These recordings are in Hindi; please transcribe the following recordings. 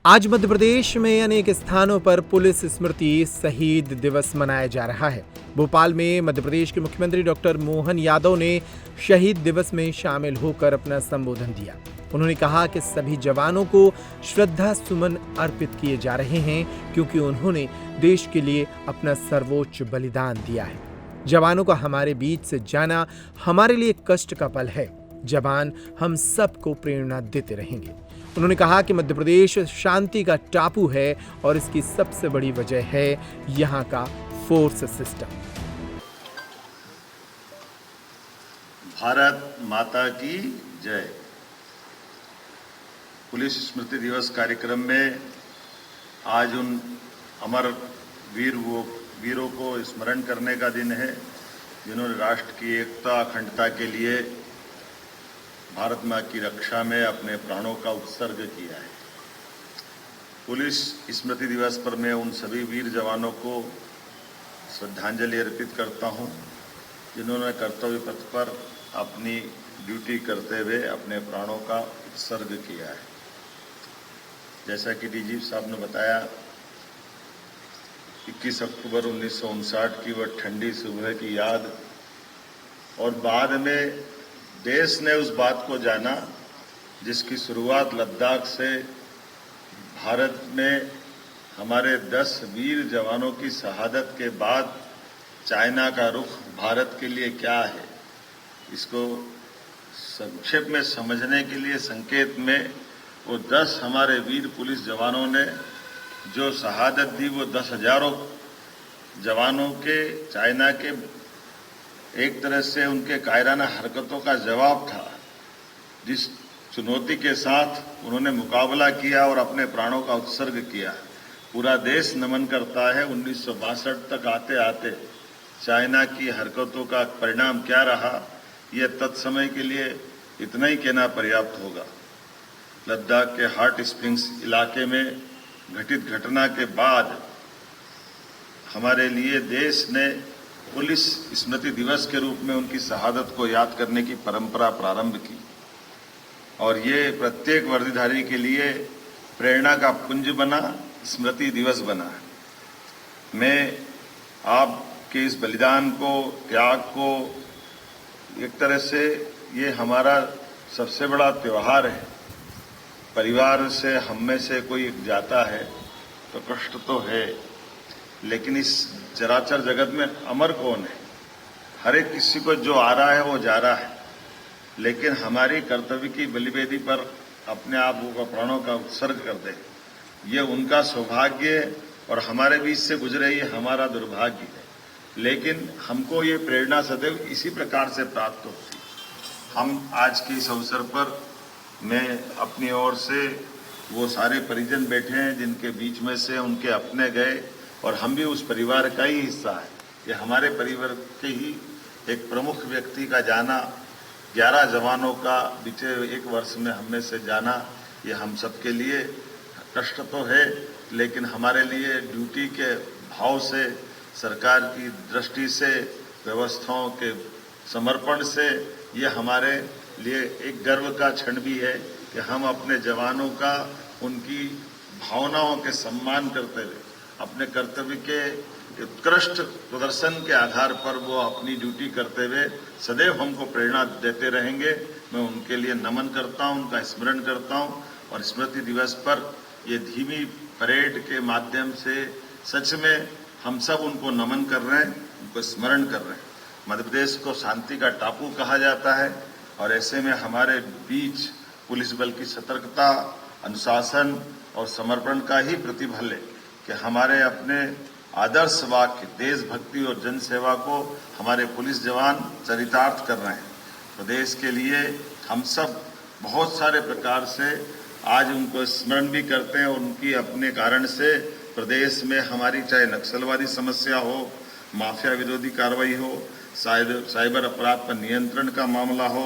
आज मध्य प्रदेश में अनेक स्थानों पर पुलिस स्मृति शहीद दिवस मनाया जा रहा है। भोपाल में मध्य प्रदेश के मुख्यमंत्री डॉक्टर मोहन यादव ने शहीद दिवस में शामिल होकर अपना संबोधन दिया। उन्होंने कहा कि सभी जवानों को श्रद्धा सुमन अर्पित किए जा रहे हैं क्योंकि उन्होंने देश के लिए अपना सर्वोच्च बलिदान दिया है। जवानों का हमारे बीच से जाना हमारे लिए कष्ट का पल है। जवान हम सबको प्रेरणा देते रहेंगे। उन्होंने कहा कि मध्य प्रदेश शांति का टापू है और इसकी सबसे बड़ी वजह है यहाँ का फोर्स सिस्टम। भारत माता की जय। पुलिस स्मृति दिवस कार्यक्रम में आज उन अमर वीरों को स्मरण करने का दिन है जिन्होंने राष्ट्र की एकता अखंडता के लिए भारत मां की रक्षा में अपने प्राणों का उत्सर्ग किया है। पुलिस स्मृति दिवस पर मैं उन सभी वीर जवानों को श्रद्धांजलि अर्पित करता हूं जिन्होंने कर्तव्य पथ पर अपनी ड्यूटी करते हुए अपने प्राणों का उत्सर्ग किया है। जैसा कि डीजीपी साहब ने बताया, 21 अक्टूबर 1959 की वह ठंडी सुबह की याद और बाद में देश ने उस बात को जाना जिसकी शुरुआत लद्दाख से भारत में हमारे 10 वीर जवानों की शहादत के बाद चाइना का रुख भारत के लिए क्या है, इसको संक्षेप में समझने के लिए संकेत में वो 10 हमारे वीर पुलिस जवानों ने जो शहादत दी, वो 10,000 जवानों के चाइना के एक तरह से उनके कायराना हरकतों का जवाब था। जिस चुनौती के साथ उन्होंने मुकाबला किया और अपने प्राणों का उत्सर्ग किया, पूरा देश नमन करता है। 1962 तक आते आते चाइना की हरकतों का परिणाम क्या रहा, यह तत्समय के लिए इतना ही कहना पर्याप्त होगा। लद्दाख के हॉट स्प्रिंग्स इलाके में घटित घटना के बाद हमारे लिए देश ने पुलिस स्मृति दिवस के रूप में उनकी शहादत को याद करने की परंपरा प्रारंभ की और ये प्रत्येक वर्दीधारी के लिए प्रेरणा का पुंज बना, स्मृति दिवस बना। मैं आपके इस बलिदान को, त्याग को, एक तरह से ये हमारा सबसे बड़ा त्योहार है। परिवार से हम में से कोई जाता है तो कष्ट तो है, लेकिन इस चराचर जगत में अमर कौन है? हर एक किसी को जो आ रहा है वो जा रहा है, लेकिन हमारी कर्तव्य की बलिवेदी पर अपने आप को प्राणों का उत्सर्ग कर दे, ये उनका सौभाग्य और हमारे बीच से गुजरे ये हमारा दुर्भाग्य है। लेकिन हमको ये प्रेरणा सदैव इसी प्रकार से प्राप्त होती। हम आज के इस अवसर पर मैं अपनी ओर से वो सारे परिजन बैठे हैं जिनके बीच में से उनके अपने गए और हम भी उस परिवार का ही हिस्सा है। ये हमारे परिवार के ही एक प्रमुख व्यक्ति का जाना, 11 जवानों का बीते 1 वर्ष में हम में से जाना, ये हम सबके लिए कष्ट तो है, लेकिन हमारे लिए ड्यूटी के भाव से, सरकार की दृष्टि से, व्यवस्थाओं के समर्पण से ये हमारे लिए एक गर्व का क्षण भी है कि हम अपने जवानों का, उनकी भावनाओं के सम्मान करते हुए अपने कर्तव्य के उत्कृष्ट प्रदर्शन के आधार पर वो अपनी ड्यूटी करते हुए सदैव हमको प्रेरणा देते रहेंगे। मैं उनके लिए नमन करता हूं, उनका स्मरण करता हूं और स्मृति दिवस पर ये धीमी परेड के माध्यम से सच में हम सब उनको नमन कर रहे हैं, उनको स्मरण कर रहे हैं। मध्य प्रदेश को शांति का टापू कहा जाता है और ऐसे में हमारे बीच पुलिस बल की सतर्कता, अनुशासन और समर्पण का ही प्रतिफल है कि हमारे अपने आदर्श वाक्य देशभक्ति और जनसेवा को हमारे पुलिस जवान चरितार्थ कर रहे हैं। प्रदेश के लिए हम सब बहुत सारे प्रकार से आज उनको स्मरण भी करते हैं और उनकी अपने कारण से प्रदेश में हमारी चाहे नक्सलवादी समस्या हो, माफिया विरोधी कार्रवाई हो, साइबर अपराध पर नियंत्रण का मामला हो,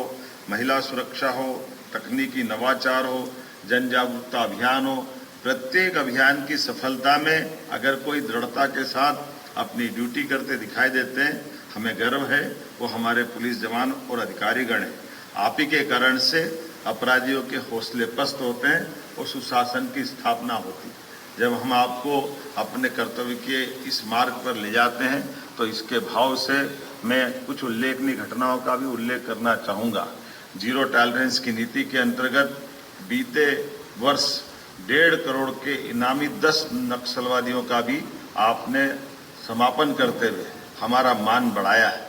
महिला सुरक्षा हो, तकनीकी नवाचार हो, जन जागरूकता अभियान हो, प्रत्येक अभियान की सफलता में अगर कोई दृढ़ता के साथ अपनी ड्यूटी करते दिखाई देते हैं, हमें गर्व है। वो हमारे पुलिस जवान और अधिकारीगण हैं। आप ही के कारण से अपराधियों के हौसले पस्त होते हैं और सुशासन की स्थापना होती। जब हम आपको अपने कर्तव्य के इस मार्ग पर ले जाते हैं तो इसके भाव से मैं कुछ उल्लेखनीय घटनाओं का भी उल्लेख करना चाहूँगा। जीरो टॉलरेंस की नीति के अंतर्गत बीते वर्ष 1.5 करोड़ के इनामी 10 नक्सलवादियों का भी आपने समापन करते हुए हमारा मान बढ़ाया है।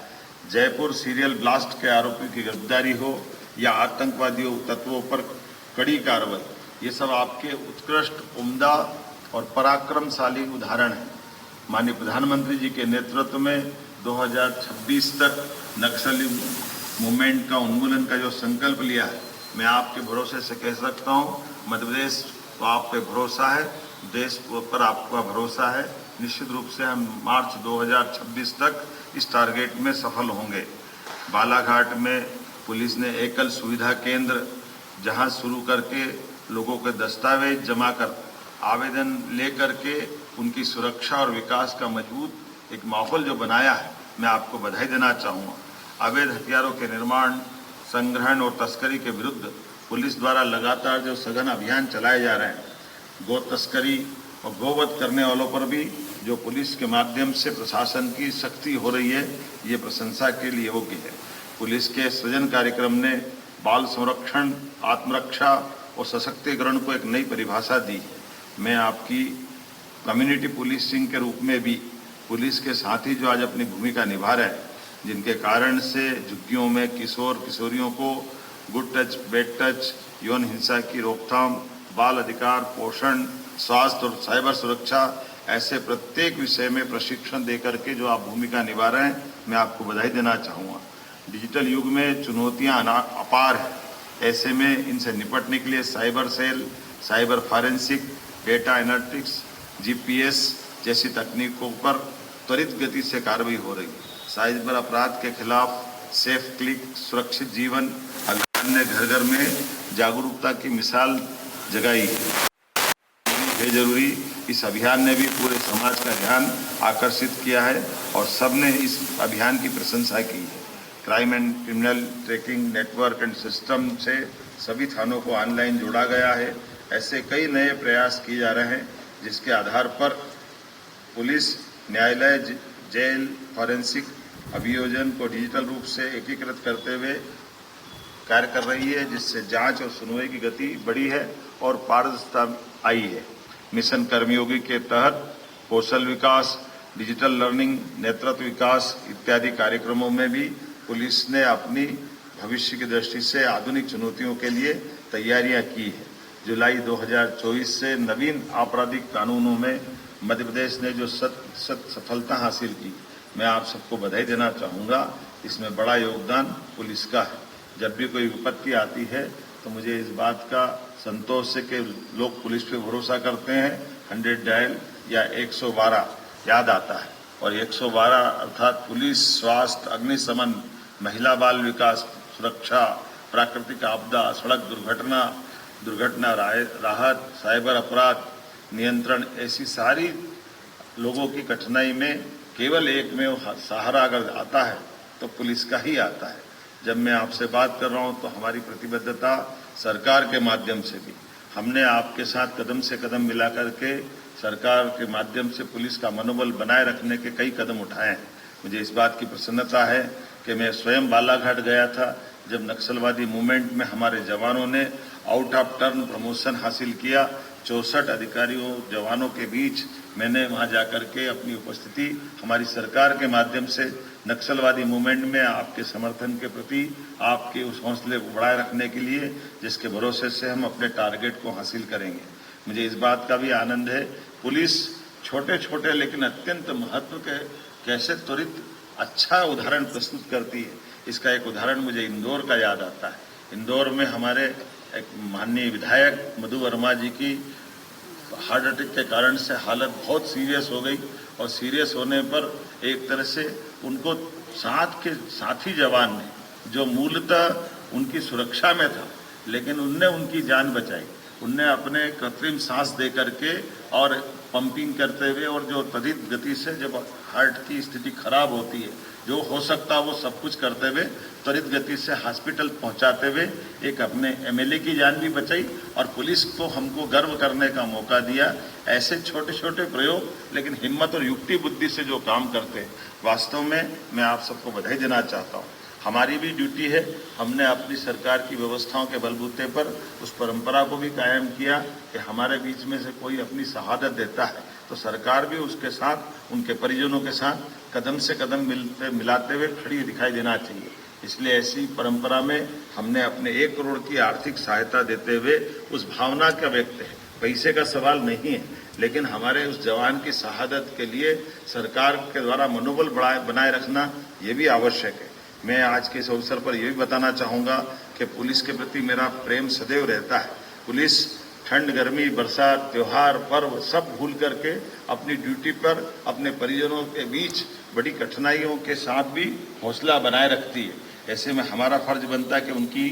जयपुर सीरियल ब्लास्ट के आरोपी की गिरफ्तारी हो या आतंकवादियों तत्वों पर कड़ी कार्रवाई, ये सब आपके उत्कृष्ट, उम्दा और पराक्रमशाली उदाहरण हैं। माननीय प्रधानमंत्री जी के नेतृत्व में 2026 तक नक्सली मूवमेंट का उन्मूलन का जो संकल्प लिया है, मैं आपके भरोसे से कह सकता हूँ, मध्य प्रदेश को आप पे भरोसा है, देश पर आपका भरोसा है। निश्चित रूप से हम मार्च 2026 तक इस टारगेट में सफल होंगे। बालाघाट में पुलिस ने एकल सुविधा केंद्र जहां शुरू करके लोगों के दस्तावेज जमा कर आवेदन लेकर के उनकी सुरक्षा और विकास का मजबूत एक माहौल जो बनाया है, मैं आपको बधाई देना चाहूँगा। अवैध हथियारों के निर्माण, संग्रहण और तस्करी के विरुद्ध पुलिस द्वारा लगातार जो सघन अभियान चलाए जा रहे हैं, गो तस्करी और गोवध करने वालों पर भी जो पुलिस के माध्यम से प्रशासन की सख्ती हो रही है, ये प्रशंसा के लिए योग्य है। पुलिस के सृजन कार्यक्रम ने बाल संरक्षण, आत्मरक्षा और सशक्तिकरण को एक नई परिभाषा दी है। मैं आपकी कम्युनिटी पुलिसिंग के रूप में भी पुलिस के साथी जो आज अपनी भूमिका निभा रहे हैं, जिनके कारण से झुग्गियों में किशोर किशोरियों को गुड टच, बैड टच, यौन हिंसा की रोकथाम, बाल अधिकार, पोषण, स्वास्थ्य और साइबर सुरक्षा, ऐसे प्रत्येक विषय में प्रशिक्षण देकर के जो आप भूमिका निभा रहे हैं, मैं आपको बधाई देना चाहूँगा। डिजिटल युग में चुनौतियाँ अपार हैं, ऐसे में इनसे निपटने के लिए cyber cell, cyber forensic, data analytics, GPS जैसी तकनीकों पर त्वरित गति से कार्रवाई हो रही है। साइबर अपराध के खिलाफ सेफ क्लिक सुरक्षित जीवन अभियान ने घर घर में जागरूकता की मिसाल जगाई है। बेजरूरी इस अभियान ने भी पूरे समाज का ध्यान आकर्षित किया है और सबने इस अभियान की प्रशंसा की है। Crime and criminal tracking network and system से सभी थानों को ऑनलाइन जोड़ा गया है। ऐसे कई नए प्रयास किए जा रहे हैं जिसके आधार पर पुलिस, न्यायालय, जेल, फॉरेंसिक अभियोजन को डिजिटल रूप से एकीकृत करते हुए कार्य कर रही है, जिससे जांच और सुनवाई की गति बढ़ी है और पारदर्शिता आई है। मिशन कर्मयोगी के तहत कौशल विकास, डिजिटल लर्निंग, नेतृत्व विकास इत्यादि कार्यक्रमों में भी पुलिस ने अपनी भविष्य की दृष्टि से आधुनिक चुनौतियों के लिए तैयारियां की है। जुलाई 2024 से नवीन आपराधिक कानूनों में मध्य प्रदेश ने जो सफलता हासिल की, मैं आप सबको बधाई देना चाहूँगा। इसमें बड़ा योगदान पुलिस का है। जब भी कोई विपत्ति आती है तो मुझे इस बात का संतोष है कि लोग पुलिस पे भरोसा करते हैं। 100 डायल या 112 याद आता है और 112 अर्थात पुलिस, स्वास्थ्य, अग्निशमन, महिला बाल विकास, सुरक्षा, प्राकृतिक आपदा, सड़क दुर्घटना राहत, साइबर अपराध नियंत्रण, ऐसी सारी लोगों की कठिनाई में केवल एक में सहारा अगर आता है तो पुलिस का ही आता है। जब मैं आपसे बात कर रहा हूं तो हमारी प्रतिबद्धता सरकार के माध्यम से भी, हमने आपके साथ कदम से कदम मिला करके सरकार के माध्यम से पुलिस का मनोबल बनाए रखने के कई कदम उठाए हैं। मुझे इस बात की प्रसन्नता है कि मैं स्वयं बालाघाट गया था जब नक्सलवादी मूवमेंट में हमारे जवानों ने आउट ऑफ टर्न प्रमोशन हासिल किया। 64 अधिकारियों जवानों के बीच मैंने वहां जाकर के अपनी उपस्थिति हमारी सरकार के माध्यम से नक्सलवादी मूवमेंट में आपके समर्थन के प्रति, आपके उस हौसले को बढ़ाए रखने के लिए, जिसके भरोसे से हम अपने टारगेट को हासिल करेंगे। मुझे इस बात का भी आनंद है, पुलिस छोटे छोटे लेकिन अत्यंत महत्व के कैसे त्वरित अच्छा उदाहरण प्रस्तुत करती है। इसका एक उदाहरण मुझे इंदौर का याद आता है। इंदौर में हमारे एक माननीय विधायक मधु वर्मा जी की हार्ट अटैक के कारण से हालत बहुत सीरियस हो गई और सीरियस होने पर एक तरह से उनको साथ के साथी जवान ने, जो मूलतः उनकी सुरक्षा में था, लेकिन उनने उनकी जान बचाई। उनने अपने कृत्रिम सांस दे करके और पंपिंग करते हुए और जो त्वरित गति से जब हार्ट की स्थिति खराब होती है, जो हो सकता वो सब कुछ करते हुए त्वरित गति से हॉस्पिटल पहुंचाते हुए एक अपने एमएलए की जान भी बचाई और पुलिस को हमको गर्व करने का मौका दिया। ऐसे छोटे छोटे प्रयोग लेकिन हिम्मत और युक्ति बुद्धि से जो काम करते हैं, वास्तव में मैं आप सबको बधाई देना चाहता हूँ। हमारी भी ड्यूटी है, हमने अपनी सरकार की व्यवस्थाओं के बलबूते पर उस परंपरा को भी कायम किया कि हमारे बीच में से कोई अपनी शहादत देता है तो सरकार भी उसके साथ, उनके परिजनों के साथ कदम से कदम मिलाते हुए खड़ी दिखाई देना चाहिए। इसलिए ऐसी परंपरा में हमने अपने 1 करोड़ की आर्थिक सहायता देते हुए उस भावना का व्यक्त है, पैसे का सवाल नहीं है, लेकिन हमारे उस जवान की शहादत के लिए सरकार के द्वारा मनोबल बनाए रखना ये भी आवश्यक है। मैं आज के इस अवसर पर यह भी बताना चाहूँगा कि पुलिस के प्रति मेरा प्रेम सदैव रहता है। पुलिस ठंड, गर्मी, बरसात, त्योहार, पर्व सब भूल करके अपनी ड्यूटी पर अपने परिजनों के बीच बड़ी कठिनाइयों के साथ भी हौसला बनाए रखती है। ऐसे में हमारा फर्ज बनता है कि उनकी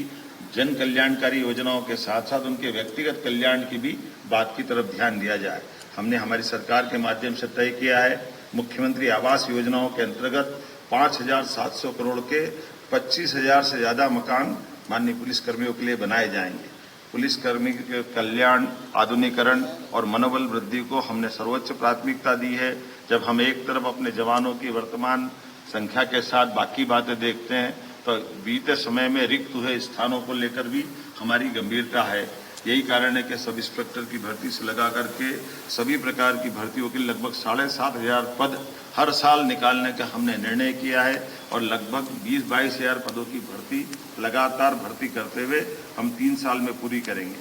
जन कल्याणकारी योजनाओं के साथ साथ उनके व्यक्तिगत कल्याण की भी बात की तरफ ध्यान दिया जाए। हमने हमारी सरकार के माध्यम से तय किया है, मुख्यमंत्री आवास योजनाओं के अंतर्गत 5,700 करोड़ के 25,000 से ज्यादा मकान माननीय पुलिसकर्मियों के लिए बनाए जाएंगे। पुलिसकर्मी के कल्याण, आधुनिकीकरण और मनोबल वृद्धि को हमने सर्वोच्च प्राथमिकता दी है। जब हम एक तरफ अपने जवानों की वर्तमान संख्या के साथ बाकी बातें देखते हैं तो बीते समय में रिक्त हुए स्थानों को लेकर भी हमारी गंभीरता है। यही कारण है कि सब इंस्पेक्टर की भर्ती से लगा करके सभी प्रकार की भर्तियों के लगभग 7,500 पद हर साल निकालने का हमने निर्णय किया है और लगभग 20-22 हजार पदों की भर्ती लगातार भर्ती करते हुए हम 3 साल में पूरी करेंगे।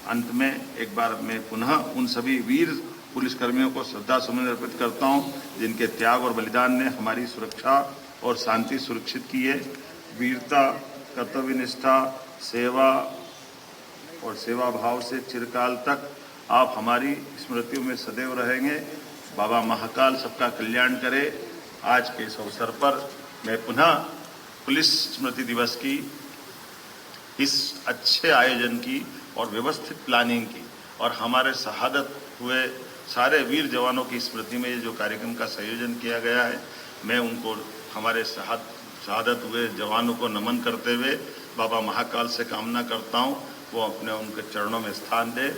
अंत में एक बार मैं पुनः उन सभी वीर पुलिसकर्मियों को श्रद्धा सुमन अर्पित करता हूं जिनके त्याग और बलिदान ने हमारी सुरक्षा और शांति सुरक्षित की है। वीरता, कर्तव्य निष्ठा, सेवा और सेवा भाव से चिरकाल तक आप हमारी स्मृतियों में सदैव रहेंगे। बाबा महाकाल सबका कल्याण करे। आज के इस अवसर पर मैं पुनः पुलिस स्मृति दिवस की इस अच्छे आयोजन की और व्यवस्थित प्लानिंग की और हमारे शहादत हुए सारे वीर जवानों की स्मृति में ये जो कार्यक्रम का संयोजन किया गया है, मैं उनको हमारे शहादत हुए जवानों को नमन करते हुए बाबा महाकाल से कामना करता हूँ वो अपने उनके चरणों में स्थान दे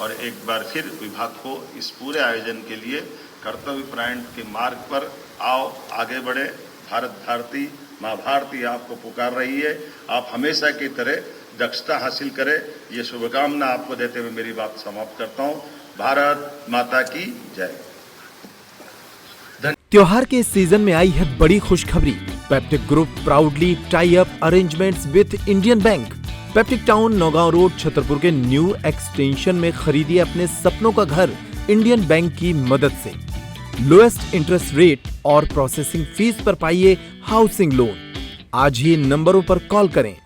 और एक बार फिर विभाग को इस पूरे आयोजन के लिए कर्तव्य परायण के मार्ग पर आओ, आगे बढ़े। भारत भारती, माँ भारती आपको पुकार रही है। आप हमेशा की तरह दक्षता हासिल करें, ये शुभकामना आपको देते हुए मेरी बात समाप्त करता हूँ। भारत माता की जय। त्योहार के इस सीजन में आई है बड़ी खुशखबरी। Peptic group proudly tie up arrangements with Indian bank. Peptic town, Naugaon road, Chhatarpur के न्यू एक्सटेंशन में खरीदिए अपने सपनों का घर इंडियन बैंक की मदद से। लोएस्ट इंटरेस्ट रेट और प्रोसेसिंग फीस पर पाइए हाउसिंग लोन। आज ही इन नंबरों पर कॉल करें।